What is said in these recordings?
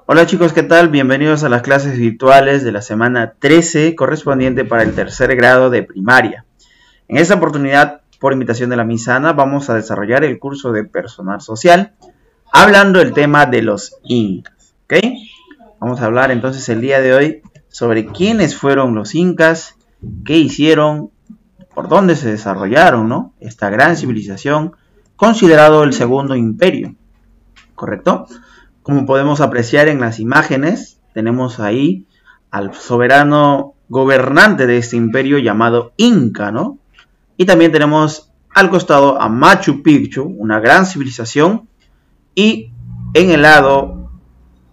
Hola chicos, ¿qué tal? Bienvenidos a las clases virtuales de la semana 13 correspondiente para el tercer grado de primaria. En esta oportunidad, por invitación de la Miss Ana, vamos a desarrollar el curso de personal social hablando del tema de los incas, ¿ok? Vamos a hablar entonces el día de hoy sobre quiénes fueron los incas, qué hicieron, por dónde se desarrollaron, ¿no? Esta gran civilización, considerado el segundo imperio, ¿correcto? Como podemos apreciar en las imágenes, tenemos ahí al soberano gobernante de este imperio llamado Inca, ¿no? Y también tenemos al costado a Machu Picchu, una gran civilización, y en el lado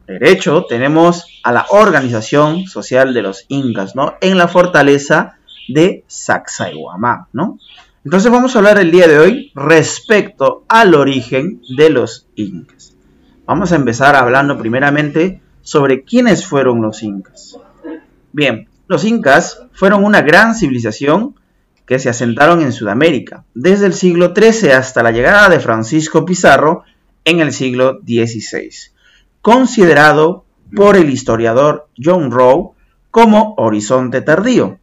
derecho tenemos a la organización social de los incas, ¿no? En la fortaleza de Sacsayhuamán, ¿no? Entonces vamos a hablar el día de hoy respecto al origen de los incas. Vamos a empezar hablando primeramente sobre quiénes fueron los incas. Bien, los incas fueron una gran civilización que se asentaron en Sudamérica desde el siglo XIII hasta la llegada de Francisco Pizarro en el siglo XVI, considerado por el historiador John Rowe como horizonte tardío.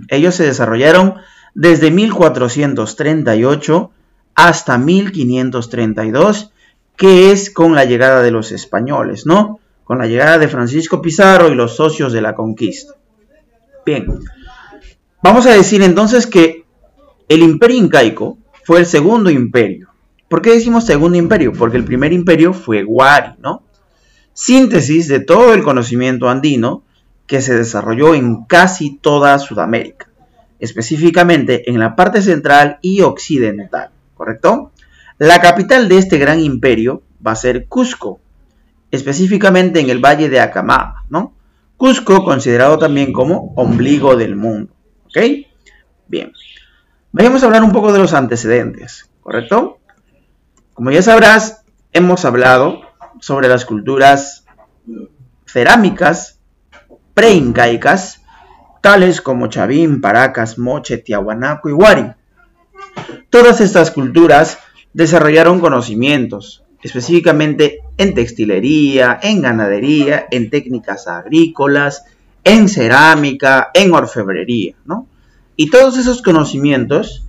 Ellos se desarrollaron desde 1438 hasta 1532, que es con la llegada de los españoles, ¿no? Con la llegada de Francisco Pizarro y los socios de la conquista. Bien, vamos a decir entonces que el imperio incaico fue el segundo imperio. ¿Por qué decimos segundo imperio? Porque el primer imperio fue Huari, ¿no? Síntesis de todo el conocimiento andino que se desarrolló en casi toda Sudamérica, específicamente en la parte central y occidental, ¿correcto? La capital de este gran imperio va a ser Cusco, específicamente en el valle de Acamaba, ¿no? Cusco considerado también como ombligo del mundo, ¿ok? Bien, vayamos a hablar un poco de los antecedentes, ¿correcto? Como ya sabrás, hemos hablado sobre las culturas cerámicas preincaicas, tales como Chavín, Paracas, Moche, Tiahuanaco y Huari. Todas estas culturas desarrollaron conocimientos, específicamente en textilería, en ganadería, en técnicas agrícolas, en cerámica, en orfebrería, ¿no? Y todos esos conocimientos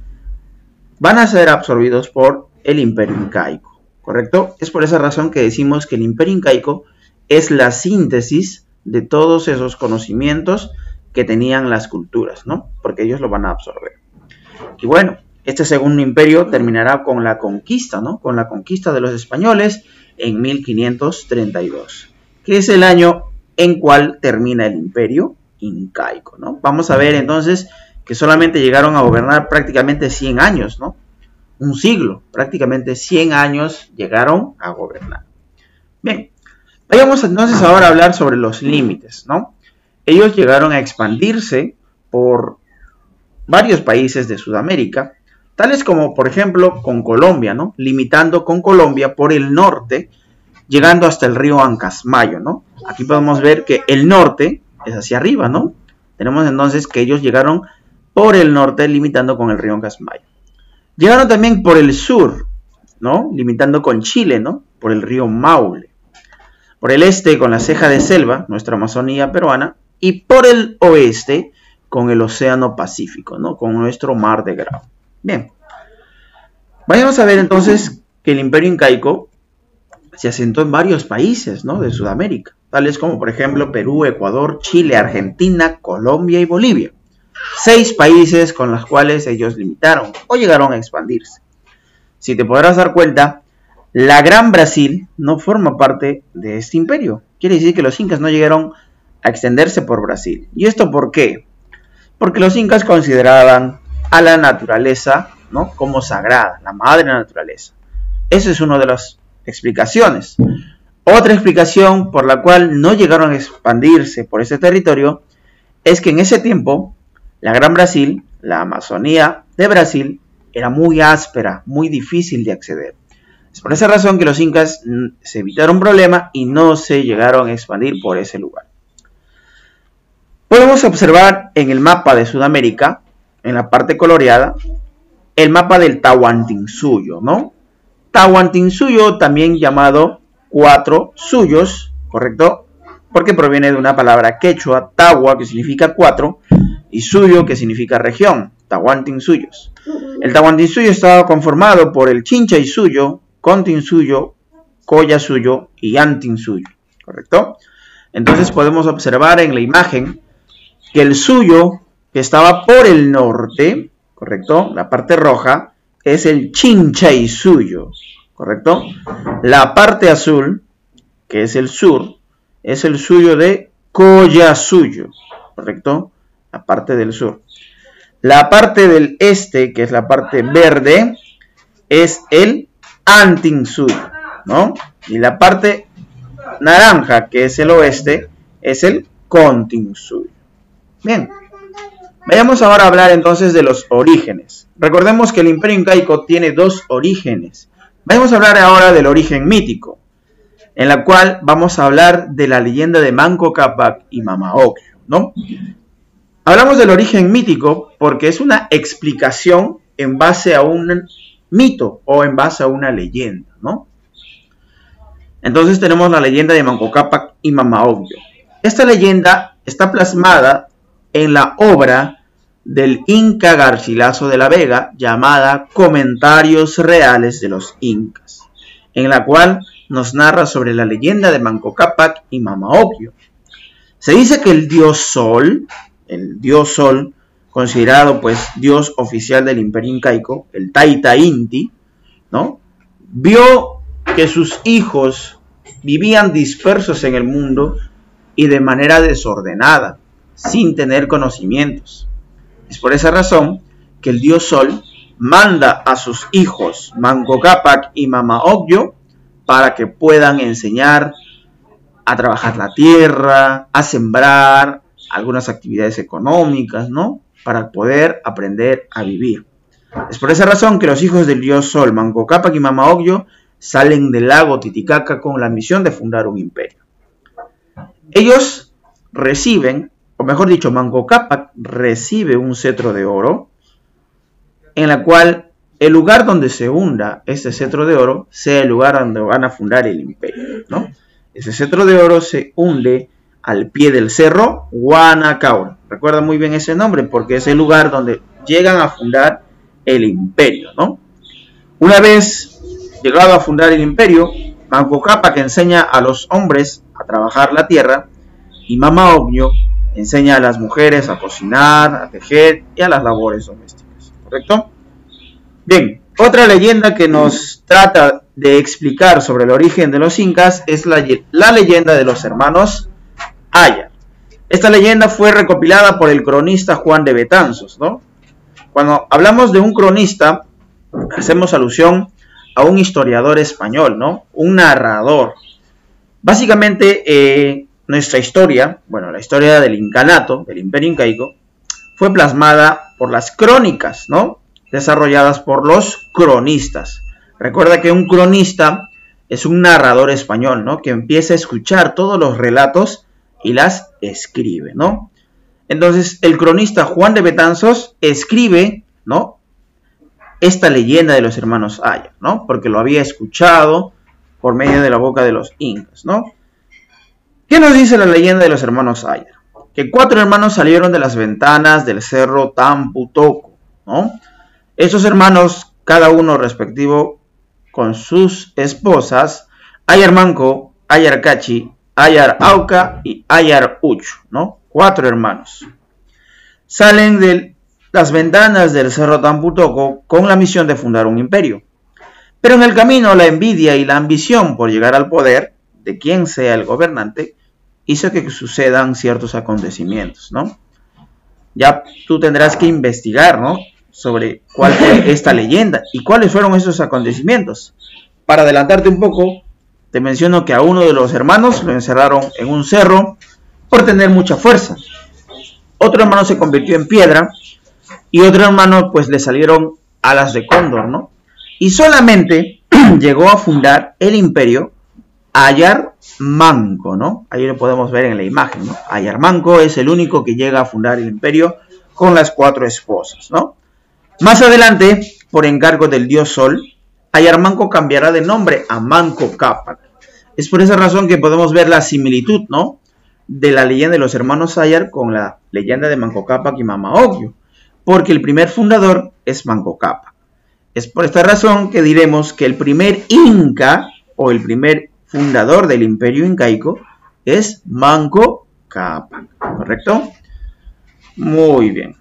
van a ser absorbidos por el imperio incaico, ¿correcto? Es por esa razón que decimos que el imperio incaico es la síntesis de todos esos conocimientos que tenían las culturas, ¿no? Porque ellos lo van a absorber. Y bueno, este segundo imperio terminará con la conquista, ¿no? Con la conquista de los españoles en 1532, que es el año en cual termina el imperio incaico, ¿no? Vamos a ver entonces que solamente llegaron a gobernar prácticamente 100 años, ¿no? Un siglo, prácticamente 100 años llegaron a gobernar. Bien, vayamos entonces ahora a hablar sobre los límites, ¿no? Ellos llegaron a expandirse por varios países de Sudamérica, tales como, por ejemplo, con Colombia, ¿no? Limitando con Colombia por el norte, llegando hasta el río Ancasmayo, ¿no? Aquí podemos ver que el norte es hacia arriba, ¿no? Tenemos entonces que ellos llegaron por el norte, limitando con el río Ancasmayo. Llegaron también por el sur, ¿no? Limitando con Chile, ¿no? Por el río Maule. Por el este, con la ceja de selva, nuestra Amazonía peruana. Y por el oeste, con el Océano Pacífico, ¿no? Con nuestro Mar de Grau. Bien, vayamos a ver entonces que el imperio incaico se asentó en varios países, ¿no? De Sudamérica, tales como por ejemplo Perú, Ecuador, Chile, Argentina, Colombia y Bolivia. 6 países con los cuales ellos limitaron o llegaron a expandirse. Si te podrás dar cuenta, la Gran Brasil no forma parte de este imperio. Quiere decir que los incas no llegaron a extenderse por Brasil. ¿Y esto por qué? Porque los incas consideraban a la naturaleza, ¿no? Como sagrada, la madre naturaleza. Esa es una de las explicaciones. Otra explicación por la cual no llegaron a expandirse por ese territorio es que en ese tiempo la Gran Brasil, la Amazonía de Brasil, era muy áspera, muy difícil de acceder. Es por esa razón que los incas se evitaron problema y no se llegaron a expandir por ese lugar. Podemos observar en el mapa de Sudamérica, en la parte coloreada, el mapa del Tahuantinsuyo, ¿no? Tahuantinsuyo, también llamado 4 suyos, ¿correcto? Porque proviene de una palabra quechua, tawa, que significa 4, y suyo, que significa región, Tahuantinsuyos. El Tahuantinsuyo estaba conformado por el Chinchaysuyo, Continsuyo, Collasuyo y Antinsuyo, ¿correcto? Entonces podemos observar en la imagen que el suyo, que estaba por el norte, ¿correcto? La parte roja es el Chinchaysuyo, ¿correcto? La parte azul, que es el sur, es el suyo de Collasuyo, ¿correcto? La parte del sur. La parte del este, que es la parte verde, es el Antinsuyo, ¿no? Y la parte naranja, que es el oeste, es el Continsuyo. Bien. Vayamos ahora a hablar entonces de los orígenes. Recordemos que el Imperio Incaico tiene 2 orígenes. Vamos a hablar ahora del origen mítico, en la cual vamos a hablar de la leyenda de Manco Cápac y Mama Ocllo, ¿no? Hablamos del origen mítico porque es una explicación en base a un mito o en base a una leyenda, ¿no? Entonces tenemos la leyenda de Manco Cápac y Mama Ocllo. Esta leyenda está plasmada en la obra del Inca Garcilaso de la Vega llamada Comentarios Reales de los Incas, en la cual nos narra sobre la leyenda de Manco Cápac y Mama Ocllo. Se dice que el dios Sol, considerado pues dios oficial del Imperio Incaico, el Taita Inti, ¿no? Vio que sus hijos vivían dispersos en el mundo y de manera desordenada, sin tener conocimientos. Es por esa razón que el dios Sol manda a sus hijos Manco Cápac y Mama Ocllo para que puedan enseñar a trabajar la tierra, a sembrar, algunas actividades económicas, ¿no? Para poder aprender a vivir. Es por esa razón que los hijos del dios Sol, Manco Cápac y Mama Ocllo, salen del lago Titicaca con la misión de fundar un imperio. Ellos reciben, o mejor dicho, Manco Cápac recibe un cetro de oro, en la cual el lugar donde se hunda este cetro de oro sea el lugar donde van a fundar el imperio, ¿no? Ese cetro de oro se hunde al pie del cerro Huanacaura. Recuerda muy bien ese nombre porque es el lugar donde llegan a fundar el imperio, ¿no? Una vez llegado a fundar el imperio, Manco Cápac enseña a los hombres a trabajar la tierra y Mama Ocllo enseña a las mujeres a cocinar, a tejer y a las labores domésticas, ¿correcto? Bien, otra leyenda que nos trata de explicar sobre el origen de los incas es la leyenda de los hermanos Ayar. Esta leyenda fue recopilada por el cronista Juan de Betanzos, ¿no? Cuando hablamos de un cronista, hacemos alusión a un historiador español, ¿no? Un narrador. Básicamente, nuestra historia, bueno, la historia del incanato, del Imperio Incaico, fue plasmada por las crónicas, ¿no? Desarrolladas por los cronistas. Recuerda que un cronista es un narrador español, ¿no? Que empieza a escuchar todos los relatos y las escribe, ¿no? Entonces, el cronista Juan de Betanzos escribe, ¿no? Esta leyenda de los hermanos Ayar, ¿no? Porque lo había escuchado por medio de la boca de los incas, ¿no? ¿Qué nos dice la leyenda de los hermanos Ayar? Que 4 hermanos salieron de las ventanas del cerro Tamputoco, ¿no? Estos hermanos, cada uno respectivo con sus esposas, Ayar Manco, Ayar Cachi, Ayar Auca y Ayar Ucho, ¿no? 4 hermanos. Salen de las ventanas del cerro Tamputoco con la misión de fundar un imperio. Pero en el camino la envidia y la ambición por llegar al poder, de quien sea el gobernante, hizo que sucedan ciertos acontecimientos, ¿no? Ya tú tendrás que investigar, ¿no? Sobre cuál fue esta leyenda y cuáles fueron esos acontecimientos. Para adelantarte un poco, te menciono que a uno de los hermanos lo encerraron en un cerro por tener mucha fuerza. Otro hermano se convirtió en piedra y otro hermano pues le salieron alas de cóndor, ¿no? Y solamente llegó a fundar el imperio Ayar Manco, ¿no? Ahí lo podemos ver en la imagen, ¿no? Ayar Manco es el único que llega a fundar el imperio con las 4 esposas, ¿no? Más adelante, por encargo del dios Sol, Ayar Manco cambiará de nombre a Manco Cápac. Es por esa razón que podemos ver la similitud, ¿no?, de la leyenda de los hermanos Sayar con la leyenda de Manco Cápac y Mama Ocllo, porque el primer fundador es Manco Cápac. Es por esta razón que diremos que el primer inca o el primer fundador del imperio incaico es Manco Cápac, ¿correcto? Muy bien.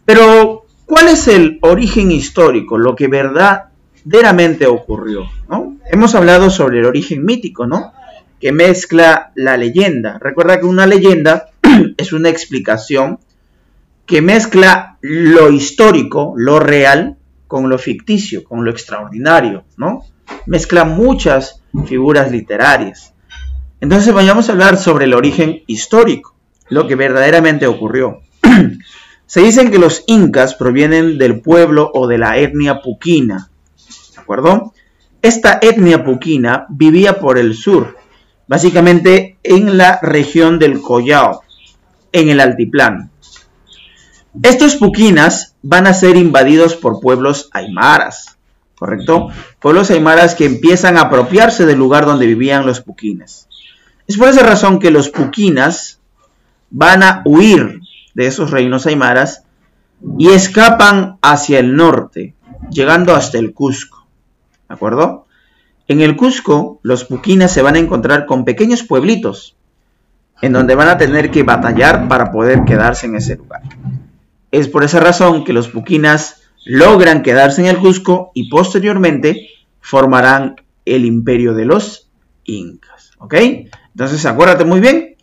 Pero, ¿cuál es el origen histórico? Lo que verdaderamente ocurrió, ¿no? Hemos hablado sobre el origen mítico, ¿no?, que mezcla la leyenda. Recuerda que una leyenda es una explicación que mezcla lo histórico, lo real, con lo ficticio, con lo extraordinario, ¿no? Mezcla muchas figuras literarias. Entonces vayamos a hablar sobre el origen histórico, lo que verdaderamente ocurrió. Se dicen que los incas provienen del pueblo o de la etnia puquina, ¿de acuerdo? Esta etnia puquina vivía por el sur, básicamente en la región del Collao, en el altiplano. Estos puquinas van a ser invadidos por pueblos aymaras, ¿correcto? Pueblos aymaras que empiezan a apropiarse del lugar donde vivían los puquines. Es por esa razón que los puquinas van a huir de esos reinos aymaras y escapan hacia el norte, llegando hasta el Cusco, ¿de acuerdo? En el Cusco, los puquinas se van a encontrar con pequeños pueblitos, en donde van a tener que batallar para poder quedarse en ese lugar. Es por esa razón que los puquinas logran quedarse en el Cusco y posteriormente formarán el imperio de los incas, ¿ok? Entonces, acuérdate muy bien,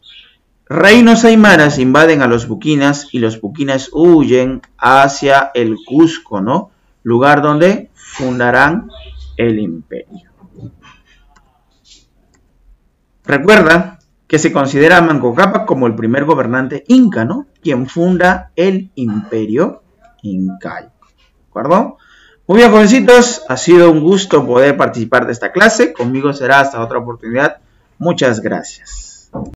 reinos aymaras invaden a los puquinas y los puquinas huyen hacia el Cusco, ¿no?, lugar donde fundarán el imperio. Recuerda que se considera a Manco Cápac como el primer gobernante inca, ¿no?, quien funda el imperio incaico, ¿de acuerdo? Muy bien, jovencitos, ha sido un gusto poder participar de esta clase. Conmigo será hasta otra oportunidad. Muchas gracias.